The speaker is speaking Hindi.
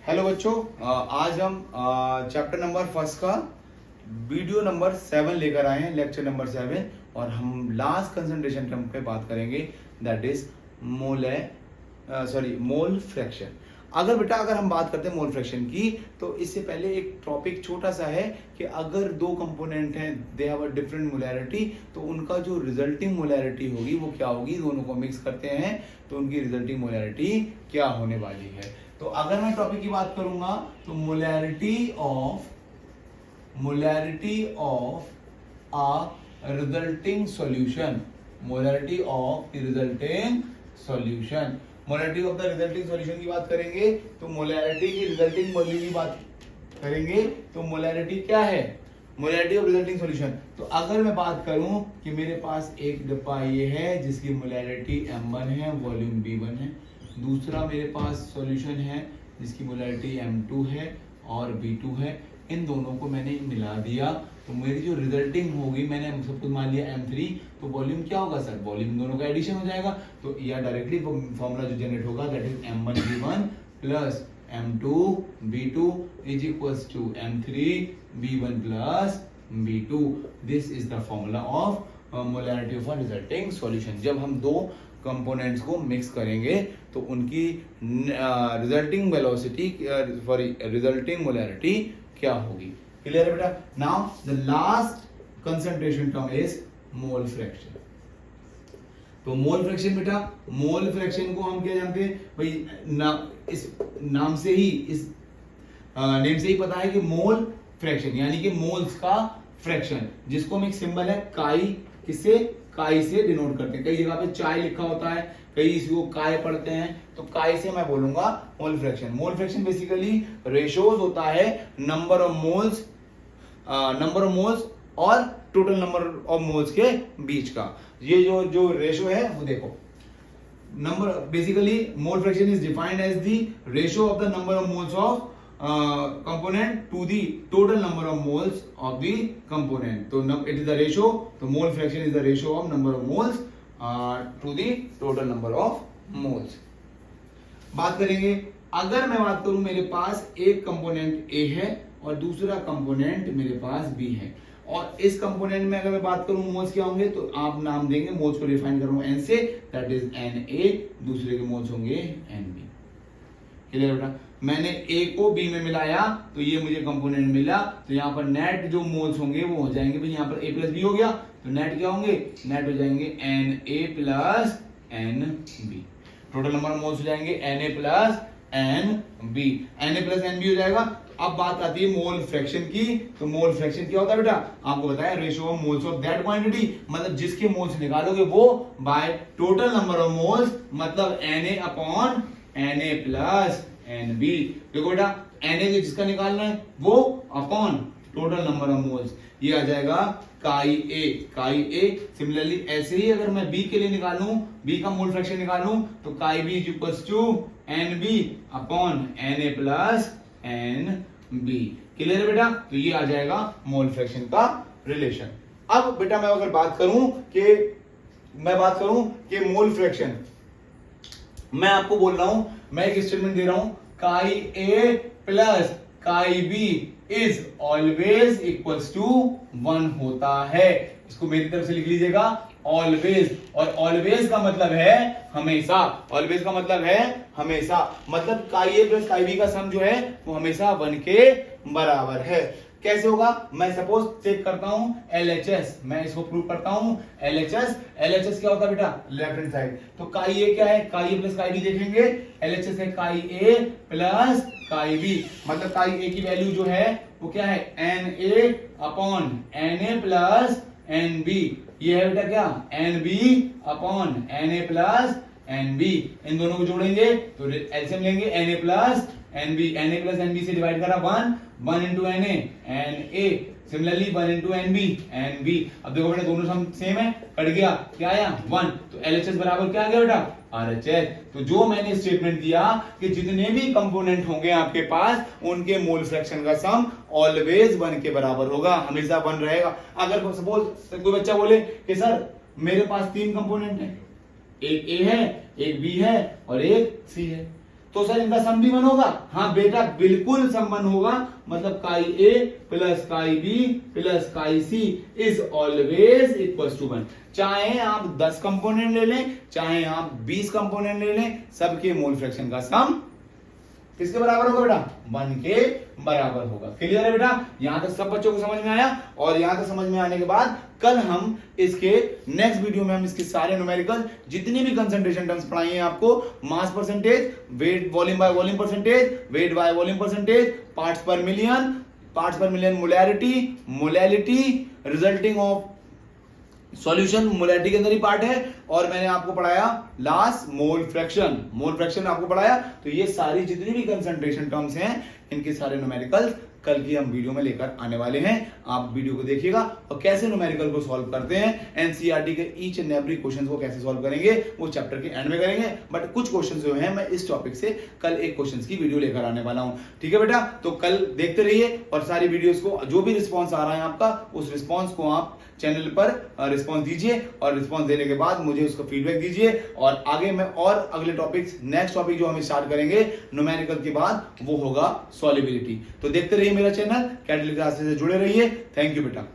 हेलो बच्चों, आज हम चैप्टर नंबर फर्स्ट का वीडियो नंबर 7 लेकर आए हैं, लेक्चर नंबर 7। और हम लास्ट कंसंट्रेशन कैंप पे बात करेंगे, दैट इज मोल फ्रैक्शन। अगर हम बात करते हैं मोल फ्रैक्शन की, तो इससे पहले एक टॉपिक छोटा सा है कि अगर दो कंपोनेंट हैं, they have a different molarity, तो उनका जो रिजल्टिंग मोलैरिटी होगी वो क्या होगी। दोनों को मिक्स करते हैं तो उनकी रिजल्टिंग मोलैरिटी क्या होने वाली है। तो अगर मैं टॉपिक की बात करूंगा तो molarity of a resulting solution, molarity of the resulting solution. Molarity of the resulting solution की बात करेंगे तो मोलैरिटी की रिजल्टिंग वैल्यू की बात करेंगे तो मोलैरिटी क्या है, मोलैरिटी ऑफ रिजल्टिंग सॉल्यूशन। तो अगर मैं बात करूं कि मेरे पास एक डिब्बा ये है जिसकी मोलैरिटी M1 है, वॉल्यूम B1 है, दूसरा मेरे पास सॉल्यूशन है जिसकी मोलैरिटी M2 है और B2 है। इन दोनों को मैंने मिला दिया तो मेरी जो रिजल्टिंग होगी, मैंने सब कुछ मान लिया M3, तो वॉल्यूम क्या होगा सर, वॉल्यूम दोनों का एडिशन हो जाएगा। तो या डायरेक्टली फॉर्मूला जो जनरेट होगा that is M1 B1 plus M2 B2 is equals to M3 B1 plus B2। This is the formula of molarity of a resulting solution. जब हम दो कंपोनेंट्स को मिक्स करेंगे तो उनकी रिजल्टिंग वेलोसिटी रिजल्टिंग मोलैरिटी क्या होगी। क्लियर है बेटा। Now the last concentration term is mole fraction. तो मोल फ्रैक्शन बेटा, मोल फ्रैक्शन को हम क्या जानते हैं भाई, इस नाम से ही, इस नेम से ही पता है कि मोल फ्रैक्शन यानी कि मोल्स का फ्रैक्शन, जिसको हम एक सिंबल है काई, किससे, काई से डिनोट करते हैं। कई जगह पे चाय लिखा होता है, कई इसको काय पढ़ते हैं, तो काय से मैं बोलूंगा mole fraction. Mole fraction basically ratios होता है नंबर ऑफ मोल्स और टोटल नंबर ऑफ मोल्स के बीच का। ये जो रेशो है वो देखो, number basically mole fraction is defined as the ratio of the number of moles of component to the total number of moles of the component. So it is the ratio, so mole fraction is the ratio of number of moles to the total number of moles. बात करेंगे, अगर मैं बात करूं मेरे पास एक कंपोनेंट A है और दूसरा कंपोनेंट मेरे पास B है, और इस कंपोनेंट में अगर मैं बात करूं मोल्स क्या होंगे, तो आप नाम देंगे, मोल्स को डिफाइन कर रहा हूं N से, दैट इज Na, दूसरे के मोल्स होंगे Nb। क्लियर बेटा। मैंने A को B में मिलाया तो ये मुझे कंपोनेंट मिला, तो यहाँ पर नेट जो मोल्स होंगे वो हो जाएंगे भाई, यहाँ पर A प्लस B हो गया तो नेट क्या होंगे, नेट हो जाएंगे Na plus Nb। Total number of moles हो जाएंगे Na plus Nb, Na plus Nb हो जाएगा। अब बात आती है मोल फ्रैक्शन की। तो मोल फ्रैक्शन क्या होता है बेटा, आपको बताया ratio of moles of that quantity, मतलब जिसके मोल्स निकालोगे वो by total number of moles, मतलब Na upon Na plus Nb। देखो बेटा, Na जिसका निकालना है वो upon total number of moles, ये आ जाएगा काई A। सिमिलरली ऐसे ही अगर मैं B के लिए निकालूं, B का मोल फ्रैक्शन निकालूं, तो chi B is equals to Nb upon Na plus Nb। Clear है बेटा। तो ये आ जाएगा मोल फ्रैक्शन का रिलेशन। अब बेटा मैं अगर बात करूं कि मोल फ्रैक्शन, मैं आपको बोल रहा हूं, मैं एक स्टेटमेंट दे रहा हूं, chi A plus chi B is always equals to 1 होता है। इसको मेरी तरफ से लिख लीजिएगा, ऑलवेज। और ऑलवेज का मतलब है हमेशा, ऑलवेज का मतलब है हमेशा, मतलब काई A प्लस काई B का सम जो है वो हमेशा 1 के बराबर है। कैसे होगा, मैं सपोज चेक करता हूं LHS, मैं इसको प्रूव करता हूं LHS क्या होता है बेटा, लेफ्ट हैंड साइड। तो काई A क्या है, काई A प्लस काई B देखेंगे, LHS है काई A प्लस काई B, मतलब काई A की वैल्यू जो है वो क्या है, Na upon Na plus Nb। ये है बेटा क्या, Nb upon Na plus Nb। इन दोनों को जोड़ेंगे तो एलसीएम लेंगे, Na प्लस Nb से डिवाइड करा 1 into Na, similarly 1 into Nb। अब देखो बेटा दोनों सम सेम है, कट गया, क्या आया 1, तो LHS बराबर क्या आ गया बेटा, RHS। तो जो मैंने स्टेटमेंट दिया कि जितने भी कंपोनेंट होंगे आपके पास उनके मोल फ्रैक्शन का सम ऑलवेज 1 के बराबर होगा, हमेशा 1 रहेगा। अगर सपोज कोई बच्चा बोले कि सर मेरे पास 3 कंपोनेंट है, एक A है, एक B है और एक C है, तो सर इनका सम भी 1 होगा। हाँ बेटा बिल्कुल सम 1 होगा, मतलब chi A plus chi B plus chi C is always equal to 1। चाहे आप 10 कंपोनेंट ले लें, चाहे आप 20 कंपोनेंट ले लें, सबके मोल फ्रैक्शन का सम किसके बराबर होगा बेटा? 1 के बराबर होगा। क्लियर है बेटा? यहां तक सब बच्चों को समझ में आया। और यहां तक समझ में आने के बाद कल हम इसके नेक्स्ट वीडियो में हम इसके सारे न्यूमेरिकल जितनी भी कंसंट्रेशन टर्म्स पढ़ाई हैं आपको, mass percentage, weight volume by volume percentage, weight by volume percentage, parts per million, molality resulting of solution, molality के अंदर ही पार्ट है। और मैंने आपको पढ़ाया लास्ट मोल फ्रैक्शन आपको पढ़ाया। तो ये सारी जितनी भी कंसंट्रेशन टर्म्स हैं, इनके सारे न्यूमेरिकल्स कल की हम वीडियो में लेकर आने वाले हैं। आप वीडियो को देखिएगा और कैसे न्यूमेरिकल को सॉल्व करते हैं, एनसीईआरटी के ईच एंड एवरी क्वेश्चन को कैसे सॉल्व करेंगे वो चैप्टर के एंड में करेंगे। बट कुछ क्वेश्चन जो हैं मैं इस टॉपिक से कल एक क्वेश्चन की वीडियो लेकर आने वाला हूं। ठीक है बेटा? तो कल देखते रहिए और सारी वीडियोस को जो भी रिस्पॉन्स आ रहा है आपका, उस रिस्पॉन्स को आप चैनल पर रिस्पॉन्स दीजिए और रिस्पॉन्स देने के बाद मुझे उसका फीडबैक दीजिए। और आगे मैं और अगले टॉपिक्स, नेक्स्ट टॉपिक जो हम स्टार्ट करेंगे न्यूमेरिकल के बाद, वो होगा सॉल्युबिलिटी। तो देखते रहिए मेरा चैनल कैटलिस्ट क्लासेस से जुड़े रहिए। थैंक यू बेटा।